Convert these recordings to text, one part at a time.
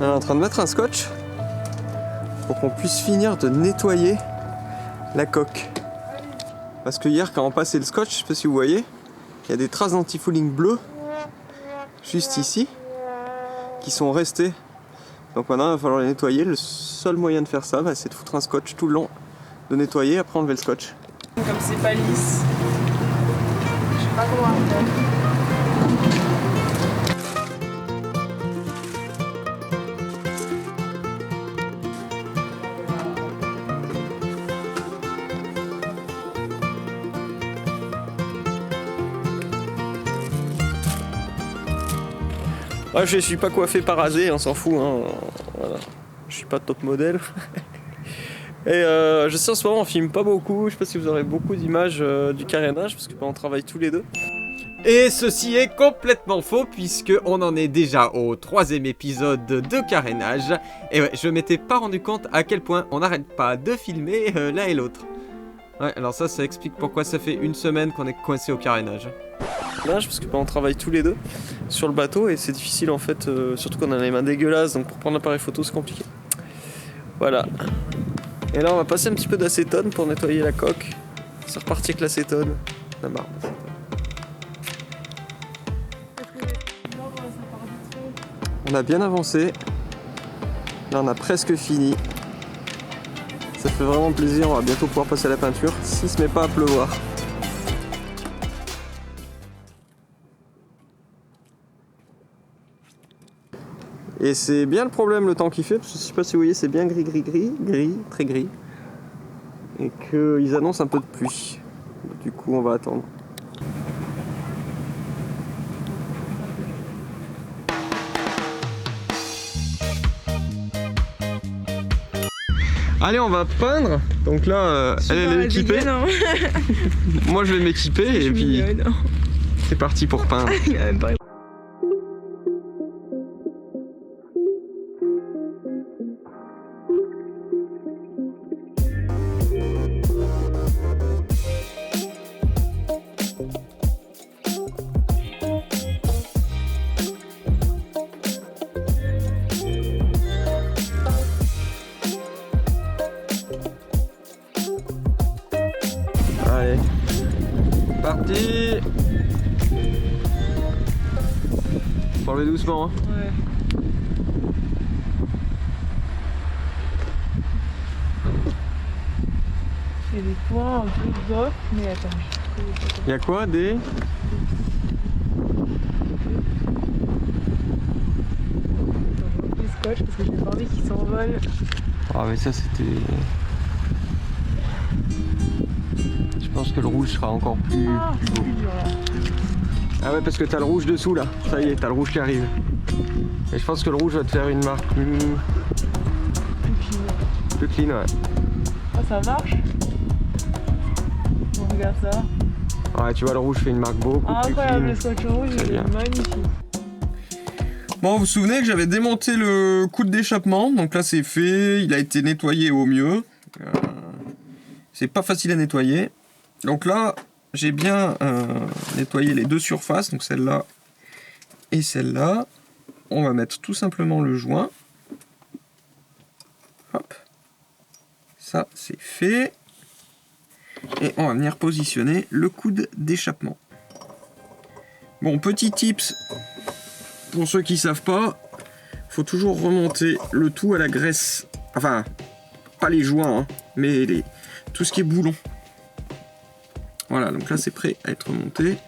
On est en train de mettre un scotch pour qu'on puisse finir de nettoyer la coque. Parce que hier, quand on passait le scotch, je sais pas si vous voyez, il y a des traces d'antifouling bleu juste ici qui sont restées. Donc maintenant, il va falloir les nettoyer. Le seul moyen de faire ça, c'est de foutre un scotch tout le long, de nettoyer, après enlever le scotch. Comme c'est pas lisse, je sais pas comment faire. Ouais, je suis pas coiffé par rasé, on s'en fout. Hein. Voilà. Je suis pas top modèle. Et je sais en ce moment on filme pas beaucoup, je sais pas si vous aurez beaucoup d'images du carénage parce que on travaille tous les deux. Et ceci est complètement faux puisque on en est déjà au 3e épisode de carénage. Et ouais, je m'étais pas rendu compte à quel point on n'arrête pas de filmer l'un et l'autre. Ouais, alors ça explique pourquoi ça fait une semaine qu'on est coincé au carénage. Parce que on travaille tous les deux sur le bateau et c'est difficile en fait, surtout qu'on a les mains dégueulasses, donc pour prendre l'appareil photo c'est compliqué. Voilà. Et là on va passer un petit peu d'acétone pour nettoyer la coque. C'est reparti avec l'acétone. La marre d'acétone. On a bien avancé. Là on a presque fini. Ça fait vraiment plaisir, on va bientôt pouvoir passer à la peinture s'il se met pas à pleuvoir. Et c'est bien le problème le temps qu'il fait, parce que je sais pas si vous voyez, c'est bien gris, très gris. Et qu'ils annoncent un peu de pluie. Du coup, on va attendre. Allez, on va peindre. Donc là, elle est équipée. Moi, je vais m'équiper et puis c'est parti pour peindre. Allez, parti. Faut enlever doucement. Hein. Ouais. Il y a des points un peu bof, mais attends. Il y a quoi des... Des scotch parce que j'ai pas envie qu'ils s'envolent. Ah mais ça c'était... Je pense que le rouge sera encore plus beau. Plus dur là. Ah ouais, parce que t'as le rouge dessous là. Ça y est, t'as le rouge qui arrive. Et je pense que le rouge va te faire une marque plus clean, ouais. Ah, ça marche. Bon, regarde ça. Ouais, tu vois, le rouge fait une marque beaucoup plus Incroyable, clean. le scotch rouge, il est magnifique. Bon, vous vous souvenez que j'avais démonté le coude d'échappement. Donc là, c'est fait. Il a été nettoyé au mieux. C'est pas facile à nettoyer. Donc là, j'ai bien nettoyé les deux surfaces, donc celle-là et celle-là. On va mettre tout simplement le joint. Hop. Ça, c'est fait. Et on va venir positionner le coude d'échappement. Bon, petit tips, pour ceux qui savent pas, faut toujours remonter le tout à la graisse. Enfin, pas les joints, hein, mais tout ce qui est boulon. Voilà, donc là c'est prêt à être monté.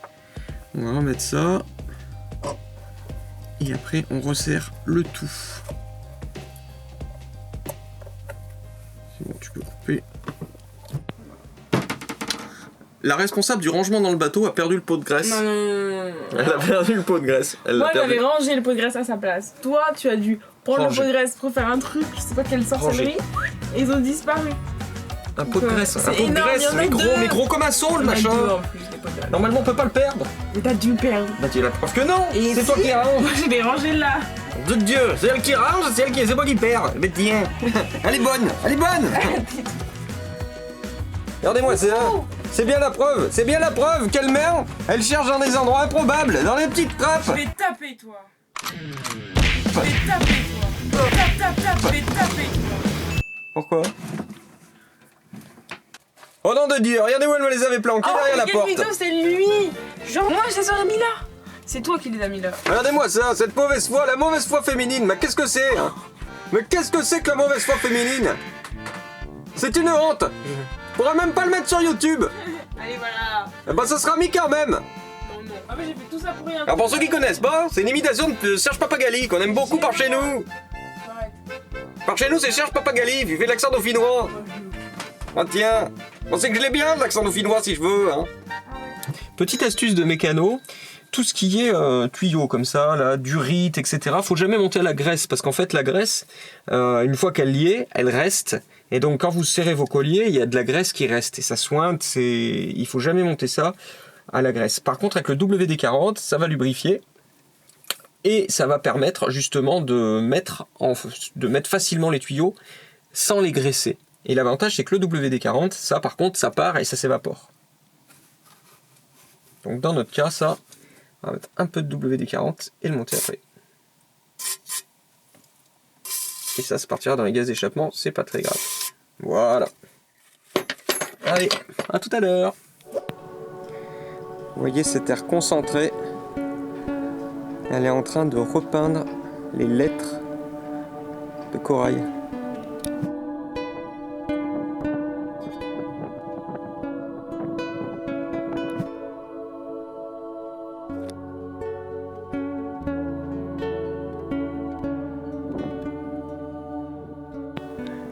On va remettre ça. Et après on resserre le tout. C'est bon, tu peux couper. La responsable du rangement dans le bateau a perdu le pot de graisse. Non. Elle a perdu le pot de graisse. Moi, j'avais rangé le pot de graisse à sa place. Toi, tu as dû prendre le pot de graisse pour faire un truc, je sais pas quelle sorcellerie, et ils ont disparu. Un pot de graisse, c'est énorme, il y en a deux. mais gros comme un saule, le machin. En plus, les pots de graisse. Normalement, on peut pas le perdre. Mais t'as dû le perdre. Bah, tu es la preuve que non. Et C'est toi qui range. Moi, je l'ai rangé là. De Dieu, c'est elle qui range, c'est moi qui perds. Mais tiens, elle est bonne. Regardez-moi ça. C'est bien la preuve qu'elle merde. Elle cherche dans des endroits improbables, dans les petites trappes. Je vais taper, toi. Tape, je vais taper. Pourquoi? Oh non de Dieu, regardez où elle me les avait planqués derrière la porte. Mytho, c'est lui. Genre, moi, je les aurais mis là. C'est toi qui les as mis là. Regardez-moi ça, cette mauvaise foi, la mauvaise foi féminine, mais qu'est-ce que c'est hein? Mais qu'est-ce que c'est que la mauvaise foi féminine? C'est une honte. Je pourrais même pas le mettre sur YouTube. Allez, voilà. Eh ben ça sera mis quand même. Non, non. Ah, mais j'ai fait tout ça pour rien. Alors pour ceux qui connaissent pas, c'est une imitation de Serge Papagali qu'on aime beaucoup par chez nous. Arrête. Par chez nous c'est Serge Papagali, il fait l'accent dauphinois. Ah tiens, on sait que je l'ai bien l'accent dauphinois si je veux. Hein. Petite astuce de mécano, tout ce qui est tuyau comme ça, là, durite, etc. Faut jamais monter à la graisse parce qu'en fait la graisse, une fois qu'elle y est, elle reste. Et donc quand vous serrez vos colliers, il y a de la graisse qui reste et ça sointe. Il faut jamais monter ça à la graisse. Par contre avec le WD-40, ça va lubrifier et ça va permettre justement de mettre facilement les tuyaux sans les graisser. Et l'avantage c'est que le WD-40, ça par contre, ça part et ça s'évapore. Donc dans notre cas, ça, on va mettre un peu de WD-40 et le monter après. Et ça partira dans les gaz d'échappement, c'est pas très grave. Voilà. Allez, à tout à l'heure. Vous voyez cet air concentré. Elle est en train de repeindre les lettres de corail.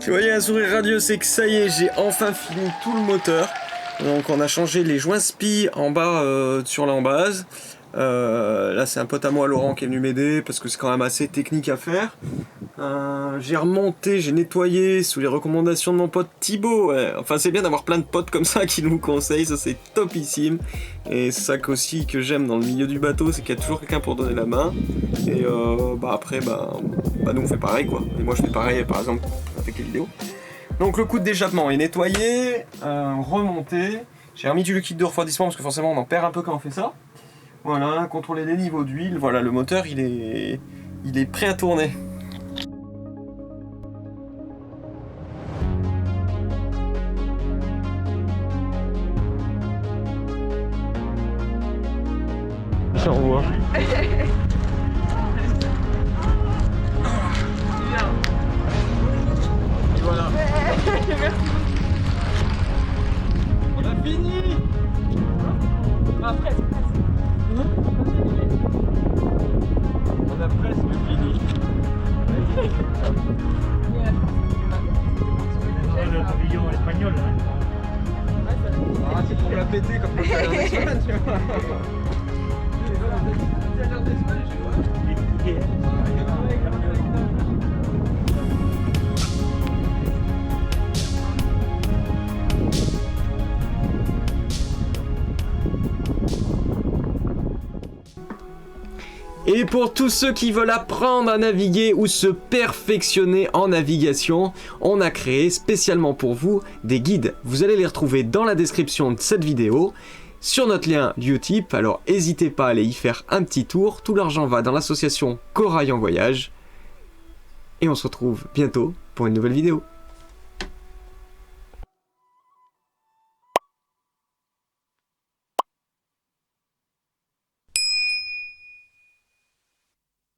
Si vous voyez un sourire radieux, c'est que ça y est, j'ai enfin fini tout le moteur. Donc on a changé les joints spi en bas sur l'embase. Là c'est un pote à moi, Laurent, qui est venu m'aider parce que c'est quand même assez technique à faire. J'ai remonté, j'ai nettoyé sous les recommandations de mon pote Thibaut. Ouais. Enfin c'est bien d'avoir plein de potes comme ça qui nous conseillent, ça c'est topissime. Et c'est ça aussi que j'aime dans le milieu du bateau, c'est qu'il y a toujours quelqu'un pour donner la main. Et après nous on fait pareil quoi. Et moi je fais pareil par exemple avec les vidéos. Donc le coude d'échappement est nettoyé, remonté. J'ai remis du liquide de refroidissement parce que forcément on en perd un peu quand on fait ça. Voilà, contrôler les niveaux d'huile. Voilà, le moteur il est prêt à tourner. J'envoie. Voilà. On a fini. Après, c'est presque. On a presque fini. Le pavillon espagnol là. Ah, c'est pour la péter comme quand t'es en Espagne, tu vois. Et pour tous ceux qui veulent apprendre à naviguer ou se perfectionner en navigation, on a créé spécialement pour vous des guides. Vous allez les retrouver dans la description de cette vidéo, sur notre lien Utip, alors n'hésitez pas à aller y faire un petit tour. Tout l'argent va dans l'association Corail en Voyage. Et on se retrouve bientôt pour une nouvelle vidéo.